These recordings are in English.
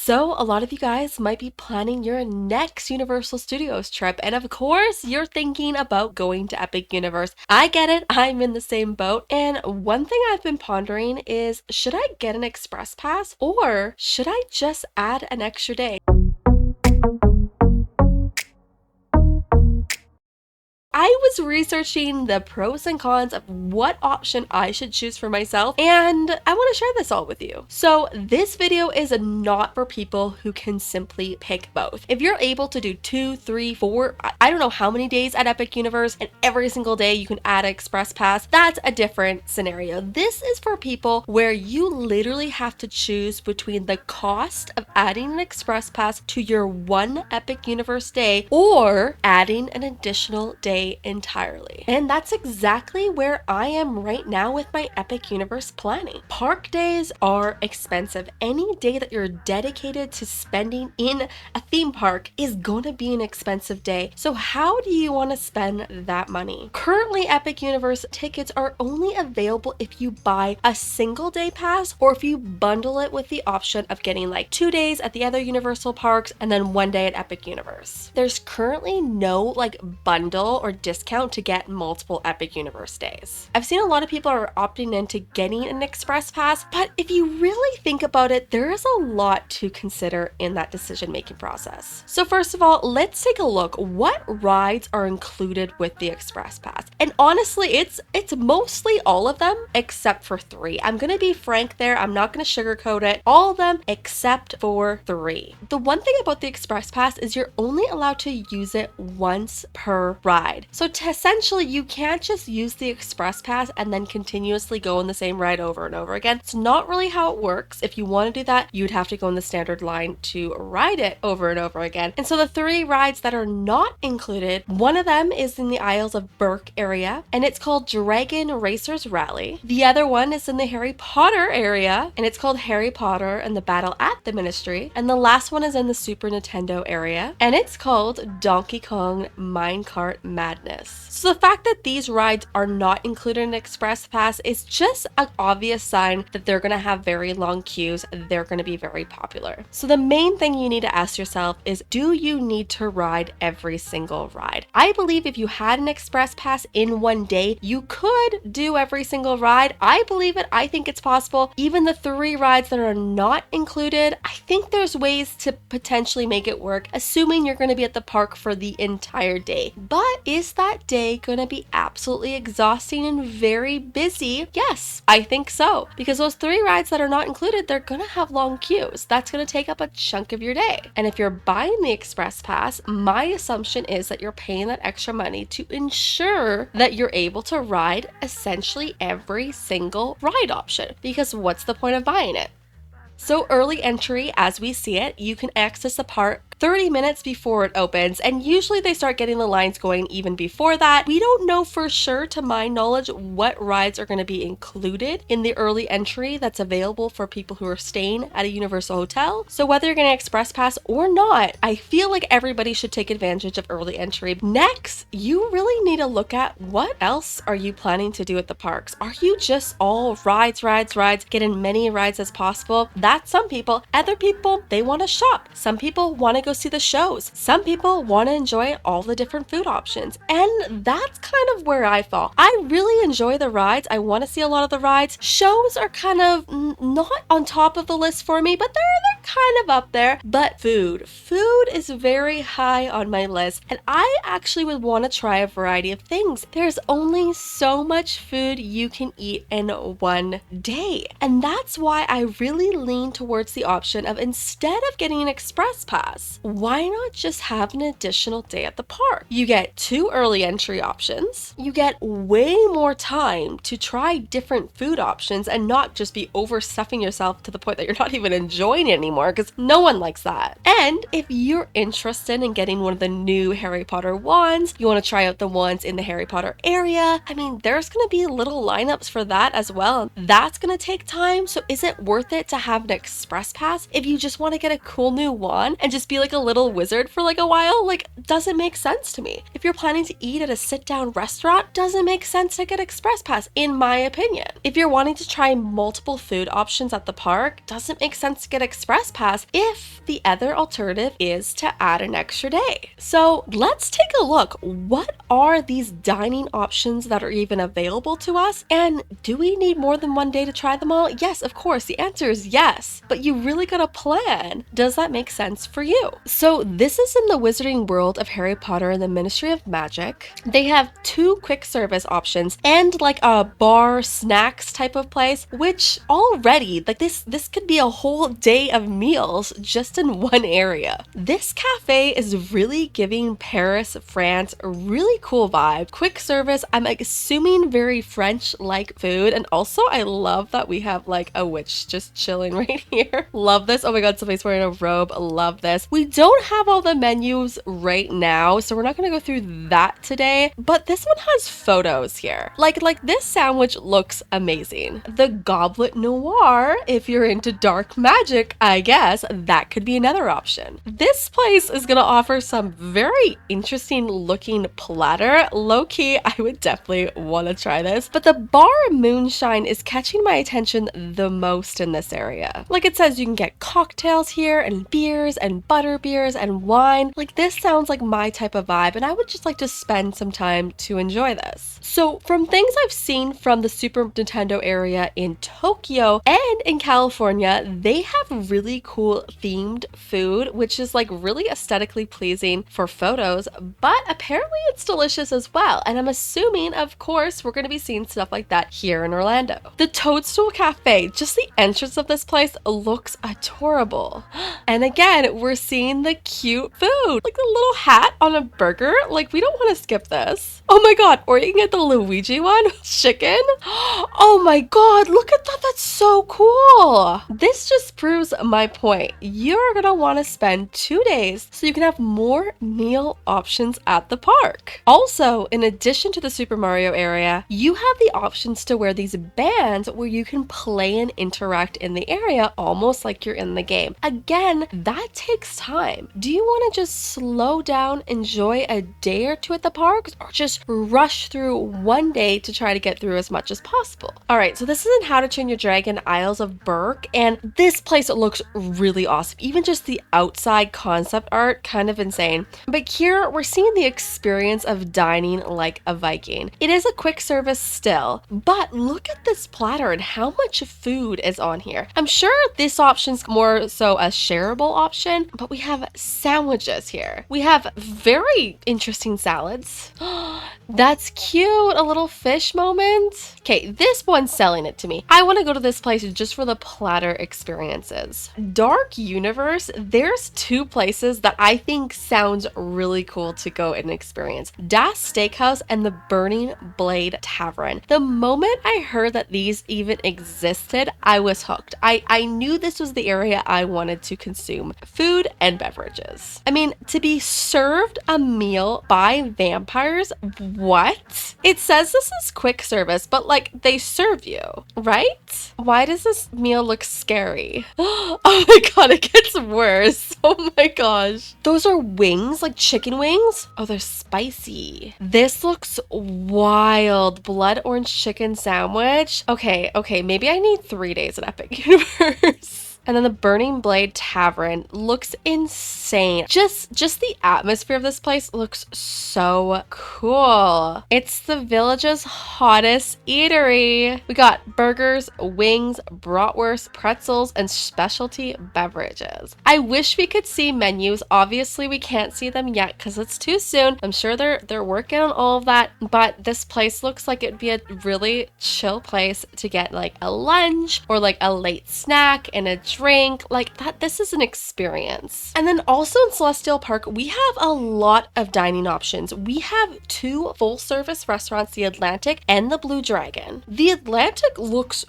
So a lot of you guys might be planning your next Universal Studios trip, and of course you're thinking about going to Epic Universe. I get it, I'm in the same boat, and one thing I've been pondering is, should I get an express pass or should I just add an extra day? I was researching the pros and cons of what option I should choose for myself, and I want to share this all with you. So this video is not for people who can simply pick both. If you're able to do 2, 3, 4, I don't know how many days at Epic Universe, and every single day you can add an express pass, that's a different scenario. This is for people where you literally have to choose between the cost of adding an express pass to your one Epic Universe day or adding an additional day entirely. And that's exactly where I am right now with my Epic Universe planning. Park days are expensive. Any day that you're dedicated to spending in a theme park is going to be an expensive day. So how do you want to spend that money? Currently, Epic Universe tickets are only available if you buy a single day pass or if you bundle it with the option of getting like 2 days at the other Universal parks and then 1 day at Epic Universe. There's currently no like bundle or discount to get multiple Epic Universe days. I've seen a lot of people are opting into getting an express pass, but if you really think about it, there is a lot to consider in that decision-making process. So first of all, let's take a look. What rides are included with the express pass? And honestly, it's mostly all of them except for 3. I'm gonna be frank there. I'm not gonna sugarcoat it. All of them except for 3. The one thing about the express pass is you're only allowed to use it once per ride. So essentially, you can't just use the express pass and then continuously go on the same ride over and over again. It's not really how it works. If you want to do that, you'd have to go in the standard line to ride it over and over again. And so the 3 rides that are not included, one of them is in the Isles of Berk area, and it's called Dragon Racers Rally. The other one is in the Harry Potter area, and it's called Harry Potter and the Battle at the Ministry. And the last one is in the Super Nintendo area, and it's called Donkey Kong Minecart Madness. So the fact that these rides are not included in Express Pass is just an obvious sign that they're going to have very long queues. They're going to be very popular. So the main thing you need to ask yourself is, do you need to ride every single ride? I believe if you had an Express Pass in one day, you could do every single ride. I believe it. I think it's possible. Even the 3 rides that are not included, I think there's ways to potentially make it work, assuming you're going to be at the park for the entire day. But is that day going to be absolutely exhausting and very busy? Yes, I think so. Because those 3 rides that are not included, they're going to have long queues. That's going to take up a chunk of your day. And if you're buying the Express Pass, my assumption is that you're paying that extra money to ensure that you're able to ride essentially every single ride option. Because what's the point of buying it? So early entry, as we see it, you can access the park 30 minutes before it opens, and usually they start getting the lines going even before that. We don't know for sure, to my knowledge, what rides are going to be included in the early entry that's available for people who are staying at a Universal hotel. So whether you're getting an Express Pass or not, I feel like everybody should take advantage of early entry. Next, you really need to look at what else are you planning to do at the parks. Are you just all rides, get as many rides as possible? That's some people. Other people, they want to shop. Some people want to go see the shows. Some people want to enjoy all the different food options. And that's kind of where I fall. I really enjoy the rides. I want to see a lot of the rides. Shows are kind of not on top of the list for me, but they're kind of up there. But food is very high on my list. And I actually would want to try a variety of things. There's only so much food you can eat in one day. And that's why I really lean towards the option of, instead of getting an Express Pass, why not just have an additional day at the park? You get 2 early entry options. You get way more time to try different food options and not just be overstuffing yourself to the point that you're not even enjoying it anymore, because no one likes that. And if you're interested in getting one of the new Harry Potter wands, you want to try out the ones in the Harry Potter area, I mean, there's going to be little lineups for that as well. That's going to take time. So is it worth it to have an Express Pass if you just want to get a cool new wand and just be like, like a little wizard for like a while, like doesn't make sense to me. If you're planning to eat at a sit-down restaurant, doesn't make sense to get Express Pass, in my opinion. If you're wanting to try multiple food options at the park, doesn't make sense to get Express Pass if the other alternative is to add an extra day. So let's take a look. What are these dining options that are even available to us? And do we need more than one day to try them all? Yes, of course. The answer is yes. But you really gotta plan. Does that make sense for you? So this is in the Wizarding World of Harry Potter and the Ministry of Magic. They have 2 quick service options and like a bar snacks type of place, which already, like this could be a whole day of meals just in one area. This cafe is really giving Paris, France a really cool vibe. Quick service, I'm assuming very French-like food, and also I love that we have like a witch just chilling right here. Love this. Oh my god, somebody's wearing a robe. Love this. We don't have all the menus right now, so we're not gonna go through that today, but this one has photos here. Like this sandwich looks amazing. The Goblet Noir, if you're into dark magic, I guess that could be another option. This place is gonna offer some very interesting looking platter. Low-key, I would definitely want to try this, but the bar moonshine is catching my attention the most in this area. Like it says you can get cocktails here and beers and butter beers and wine. Like this sounds like my type of vibe, and I would just like to spend some time to enjoy this. So from things I've seen from the Super Nintendo area in Tokyo and in California, they have really cool themed food, which is like really aesthetically pleasing for photos, but apparently it's delicious as well. And I'm assuming, of course, we're going to be seeing stuff like that here in Orlando. The Toadstool Cafe, just the entrance of this place looks adorable. And again, we're seeing the cute food, like the little hat on a burger. Like we don't want to skip this. Oh my god, or you can get the Luigi one, chicken. Oh my god, look at that. That's so cool. This just proves my point. You're gonna want to spend 2 days so you can have more meal options at the park. Also, in addition to the Super Mario area, you have the options to wear these bands where you can play and interact in the area almost like you're in the game. Again, that takes time. Do you want to just slow down, enjoy a day or two at the park, or just rush through one day to try to get through as much as possible? Alright, so this is in How to Train Your Dragon Isles of Berk, and this place looks really awesome. Even just the outside concept art, kind of insane. But here, we're seeing the experience of dining like a Viking. It is a quick service still, but look at this platter and how much food is on here. I'm sure this option's more so a shareable option, but we have sandwiches here. We have very interesting salads. That's cute, a little fish moment. Okay, this one's selling it to me. I want to go to this place just for the platter experiences. Dark Universe, there's 2 places that I think sounds really cool to go and experience. Das Steakhouse and the Burning Blade Tavern. The moment I heard that these even existed, I was hooked. I knew this was the area I wanted to consume food and beverages. I mean, to be served a meal by vampires, what? It says this is quick service, but like they serve you, right? Why does this meal look scary? Oh my god, it gets worse. Oh my gosh. Those are wings, like chicken wings? Oh, they're spicy. This looks wild. Blood orange chicken sandwich. Okay, maybe I need 3 days at Epic Universe. And then the Burning Blade Tavern looks insane. Just the atmosphere of this place looks so cool. It's the village's hottest eatery. We got burgers, wings, bratwurst, pretzels, and specialty beverages. I wish we could see menus. Obviously, we can't see them yet because it's too soon. I'm sure they're working on all of that, but this place looks like it'd be a really chill place to get like a lunch or like a late snack and a drink like that. This is an experience. And then also in Celestial Park, we have a lot of dining options. We have 2 full service restaurants, the Atlantic and the Blue Dragon. The Atlantic looks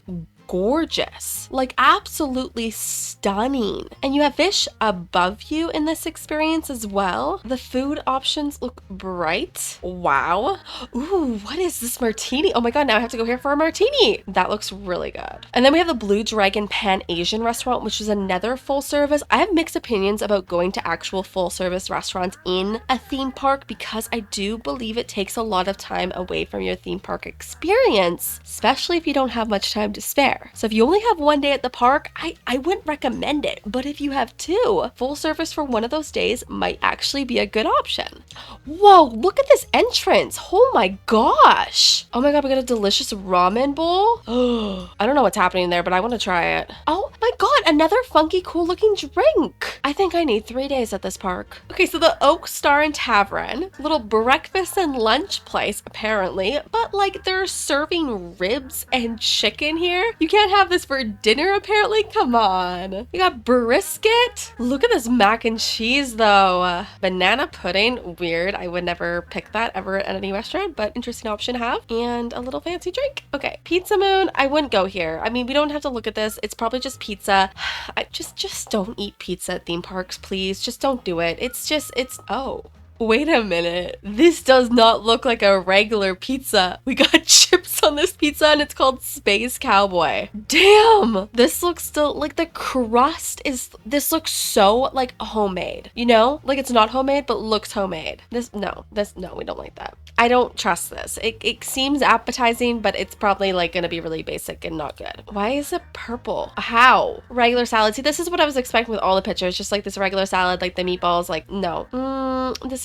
gorgeous, like absolutely stunning. And you have fish above you in this experience as well. The food options look bright. Wow. Ooh, what is this martini? Oh my God, now I have to go here for a martini. That looks really good. And then we have the Blue Dragon Pan Asian restaurant, which is another full service. I have mixed opinions about going to actual full service restaurants in a theme park because I do believe it takes a lot of time away from your theme park experience, especially if you don't have much time to spare. So if you only have one day at the park, I wouldn't recommend it. But if you have two, full service for one of those days might actually be a good option. Whoa, look at this entrance. Oh my gosh. Oh my God, we got a delicious ramen bowl. Oh, I don't know what's happening there, but I want to try it. Oh my God, another funky, cool looking drink. I think I need 3 days at this park. Okay, so the Oak Star and Tavern, little breakfast and lunch place apparently, but like they're serving ribs and chicken here. You can't have this for dinner apparently. Come on. You got brisket. Look at this mac and cheese though. Banana pudding, weird. I would never pick that ever at any restaurant, but interesting option to have. And a little fancy drink. Okay, Pizza Moon, I wouldn't go here. I mean, we don't have to look at this. It's probably just pizza. I just don't eat pizza at theme parks, please. Just don't do it. Oh. Wait a minute. This does not look like a regular pizza. We got chips on this pizza and it's called Space Cowboy. Damn! This looks still like the crust is, this looks so like homemade, you know? Like it's not homemade, but looks homemade. No, we don't like that. I don't trust this. It seems appetizing, but it's probably like gonna be really basic and not good. Why is it purple? How? Regular salad. See, this is what I was expecting with all the pictures. Just like this regular salad, like the meatballs, like no.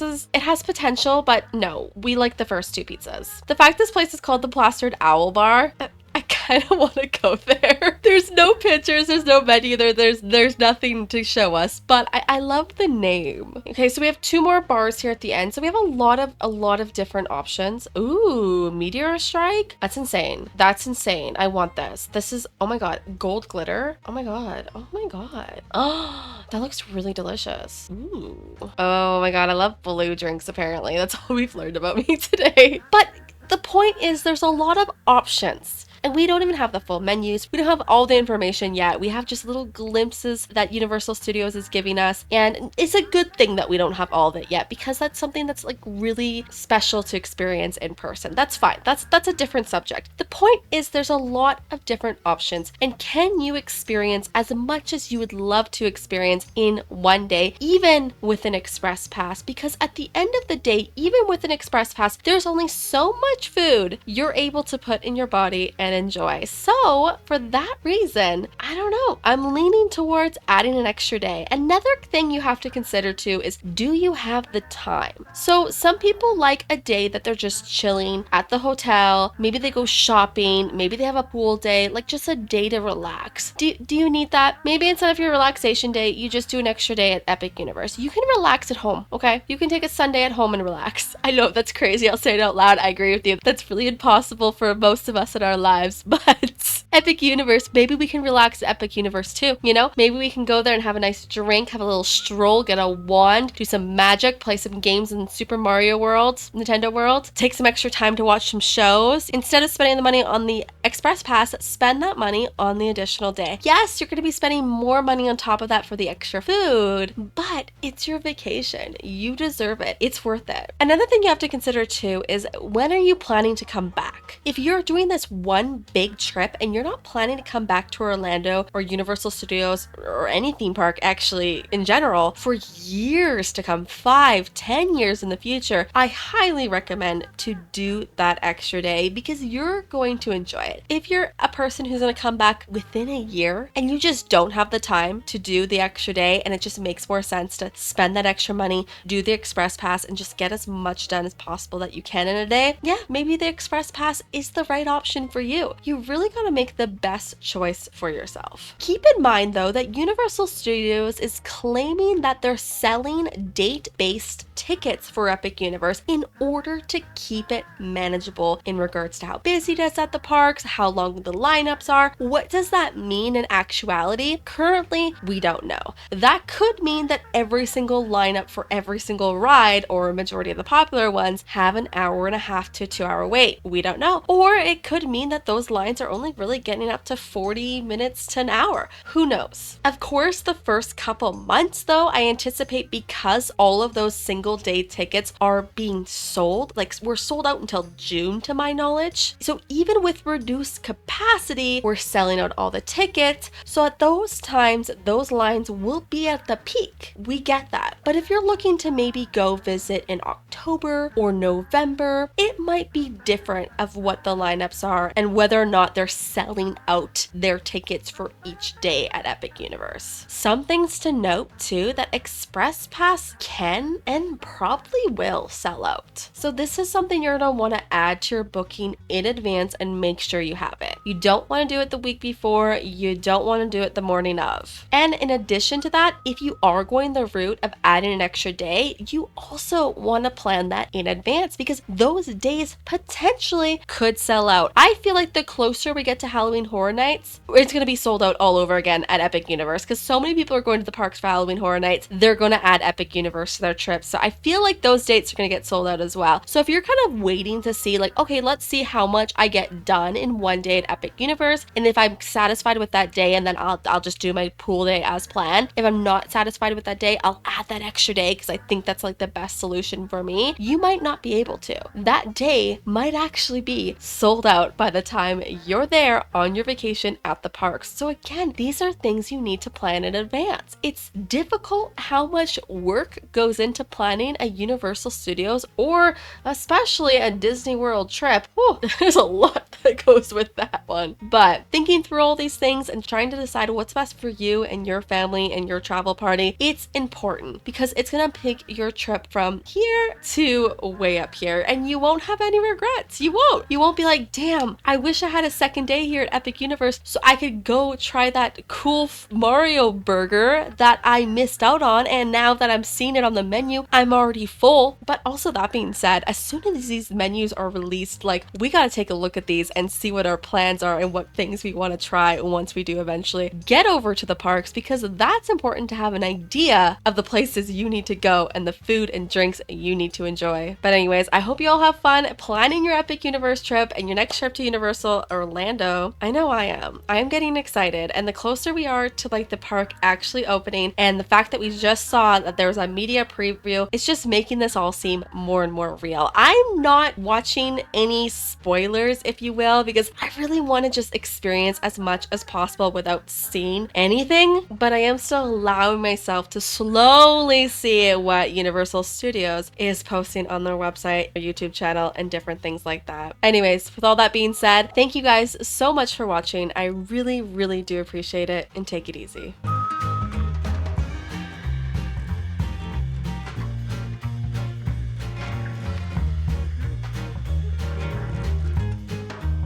It has potential, but no, we like the first two pizzas. The fact this place is called the Plastered Owl Bar, I kind of want to go there. There's no pictures, there's no menu, there's nothing to show us, but I love the name. Okay, so we have 2 more bars here at the end. So we have a lot of different options. Ooh, Meteor Strike? That's insane. That's insane. I want this. This is, oh my God, gold glitter. Oh my God. Oh my God. Oh, that looks really delicious. Ooh. Oh my God, I love blue drinks apparently. That's all we've learned about me today. But the point is there's a lot of options. And we don't even have the full menus. We don't have all the information yet. We have just little glimpses that Universal Studios is giving us. And it's a good thing that we don't have all of it yet because that's something that's like really special to experience in person. That's fine. That's a different subject. The point is there's a lot of different options. And can you experience as much as you would love to experience in one day, even with an express pass? Because at the end of the day, even with an express pass, there's only so much food you're able to put in your body and enjoy. So for that reason, I don't know, I'm leaning towards adding an extra day. Another thing you have to consider too is, do you have the time? So some people like a day that they're just chilling at the hotel, maybe they go shopping, maybe they have a pool day, like just a day to relax. Do you need that? Maybe instead of your relaxation day, you just do an extra day at Epic Universe. You can relax at home, okay? You can take a Sunday at home and relax. I know that's crazy, I'll say it out loud, I agree with you. That's really impossible for most of us in our lives. But Epic Universe, maybe we can relax at Epic Universe too, you know? Maybe we can go there and have a nice drink, have a little stroll, get a wand, do some magic, play some games in Super Mario World, Nintendo World, take some extra time to watch some shows. Instead of spending the money on the Express Pass, spend that money on the additional day. Yes, you're going to be spending more money on top of that for the extra food, but it's your vacation. You deserve it. It's worth it. Another thing you have to consider too is, when are you planning to come back? If you're doing this one big trip and you're not planning to come back to Orlando or Universal Studios or any theme park actually in general for years to come, 5-10 years in the future, I highly recommend to do that extra day because you're going to enjoy it. If you're a person who's going to come back within a year and you just don't have the time to do the extra day, and it just makes more sense to spend that extra money, do the Express Pass, and just get as much done as possible that you can in a day, yeah, maybe the Express Pass is the right option for you. You really got to make the best choice for yourself. Keep in mind though that Universal Studios is claiming that they're selling date-based tickets for Epic Universe in order to keep it manageable in regards to how busy it is at the parks, how long the lineups are. What does that mean in actuality? Currently, we don't know. That could mean that every single lineup for every single ride, or a majority of the popular ones, have an 1.5 to 2 hour wait. We don't know. Or it could mean that those lines are only really potentially getting up to 40 minutes to an hour. Who knows? Of course, the first couple months though, I anticipate, because all of those single day tickets are being sold, like we're sold out until June to my knowledge. So even with reduced capacity, we're selling out all the tickets. So at those times, those lines will be at the peak. We get that. But if you're looking to maybe go visit in October or November, it might be different of what the lineups are and whether or not they're selling out their tickets for each day at Epic Universe. Some things to note too, that Express Pass can and probably will sell out. So this is something you're going to want to add to your booking in advance and make sure you have it. You don't want to do it the week before, you don't want to do it the morning of. And in addition to that, if you are going the route of adding an extra day, you also want to plan that in advance because those days potentially could sell out. I feel like the closer we get to Halloween Horror Nights, it's going to be sold out all over again at Epic Universe because so many people are going to the parks for Halloween Horror Nights. They're going to add Epic Universe to their trip. So I feel like those dates are going to get sold out as well. So if you're kind of waiting to see like, okay, let's see how much I get done in one day at Epic Universe. And if I'm satisfied with that day, and then I'll just do my pool day as planned. If I'm not satisfied with that day, I'll add that extra day because I think that's like the best solution for me. You might not be able to. That day might actually be sold out by the time you're there on your vacation at the parks. So again, these are things you need to plan in advance. It's difficult how much work goes into planning a Universal Studios or especially a Disney World trip. Whew, there's a lot that goes with that one. But thinking through all these things and trying to decide what's best for you and your family and your travel party, it's important because it's gonna pick your trip from here to way up here and you won't have any regrets. You won't be like, damn, I wish I had a second day here at Epic Universe so I could go try that cool Mario burger that I missed out on, and now that I'm seeing it on the menu, I'm already full. But also, that being said, as soon as these menus are released, like, we gotta take a look at these and see what our plans are and what things we want to try once we do eventually get over to the parks, because that's important to have an idea of the places you need to go and the food and drinks you need to enjoy. But anyways, I hope you all have fun planning your Epic Universe trip and your next trip to Universal Orlando. I know I am. I am getting excited, and the closer we are to like the park actually opening and the fact that we just saw that there was a media preview, it's just making this all seem more and more real. I'm not watching any spoilers, if you will, because I really want to just experience as much as possible without seeing anything, but I am still allowing myself to slowly see what Universal Studios is posting on their website, their YouTube channel, and different things like that. Anyways, with all that being said, thank you guys so much for watching. I really, really do appreciate it, and take it easy.